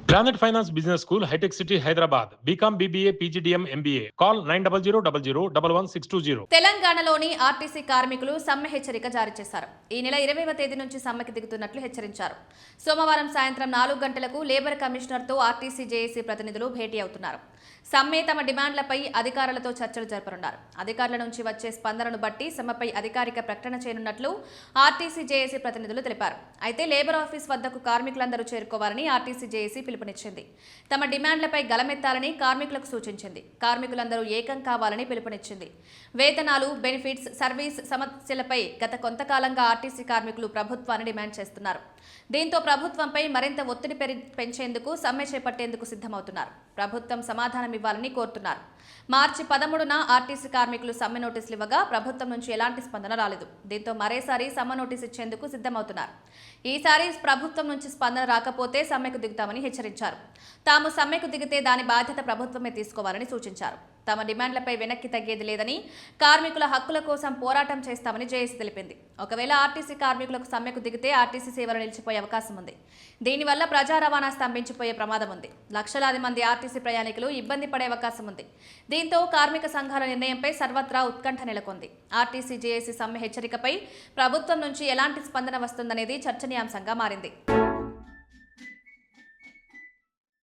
Granite Finance Business School, High-Tech City, Hyderabad. BCom, BBA, PGDM, MBA. Call 900 తెలంగాణలోని RTC కార్మికులు సమ్మె హెచ్చరిక జారీ చేశారు. ఈ నెల 20వ తేదీ నుంచి సమ్మెకి దిగుతున్నట్లు హెచ్చరించారు. సోమవారం సాయంత్రం 4 గంటలకు లేబర్ కమిషనర్తో ఆర్టీసీ జేఏసీ ప్రతినిధులు భేటీ అవుతున్నారు. సమ్మె తమ డిమాండ్లపై అధికారులతో చర్చలు జరపనున్నారు. అధికారుల నుంచి వచ్చే స్పందనను బట్టి సమ్మెపై అధికారిక ప్రకటన చేయనున్నట్లు ఆర్టీసీ జేఏసీ ప్రతినిధులు తెలిపారు. అయితే లేబర్ ఆఫీస్ వద్దకు కార్మికులందరూ చేరుకోవాలని ఆర్టీసీ జేఏసీ పిలుపునిచ్చింది. తమ డిమాండ్లపై గలమెత్తాలని కార్మికులకు సూచించింది. కార్మికులందరూ ఏకం కావాలని పిలుపునిచ్చింది. వేతనాలు, బెనిఫిట్స్, సర్వీస్ సమస్యలపై గత కొంతకాలంగా ఆర్టీసీ కార్మికులు ప్రభుత్వాన్ని డిమాండ్ చేస్తున్నారు. దీంతో ప్రభుత్వంపై మరింత ఒత్తిడి పెంచేందుకు సమ్మె చేపట్టేందుకు సిద్ధమవుతున్నారు. ప్రభుత్వం సమాధానం ఇవ్వాలని కోరుతున్నారు. మార్చి 13న ఆర్టీసీ కార్మికులు సమ్మె నోటీసులు ఇవ్వగా ప్రభుత్వం నుంచి ఎలాంటి స్పందన రాలేదు. దీంతో మరోసారి సమ్మె నోటీసు ఇచ్చేందుకు సిద్ధమవుతున్నారు. ఈసారి ప్రభుత్వం నుంచి స్పందన రాకపోతే సమ్మెకు దిగుతామని హెచ్చరించారు. తాము సమ్మెకు దిగితే దాని బాధ్యత ప్రభుత్వమే తీసుకోవాలని సూచించారు. తమ డిమాండ్లపై వెనక్కి తగ్గేది లేదని, కార్మికుల హక్కుల కోసం పోరాటం చేస్తామని జేఏసీ తెలిపింది. ఒకవేళ ఆర్టీసీ కార్మికులకు సమ్మెకు దిగితే ఆర్టీసీ సేవలు నిలిచిపోయే అవకాశం ఉంది. దీనివల్ల ప్రజా రవాణా స్తంభించిపోయే ప్రమాదం ఉంది. లక్షలాది మంది ఆర్టీసీ ప్రయాణికులు ఇబ్బంది పడే అవకాశం ఉంది. దీంతో కార్మిక సంఘాల నిర్ణయంపై సర్వత్రా ఉత్కంఠ నెలకొంది. ఆర్టీసీ జేఏసీ సమ్మె హెచ్చరికపై ప్రభుత్వం నుంచి ఎలాంటి స్పందన వస్తుందనేది చర్చనీయాంశంగా మారింది.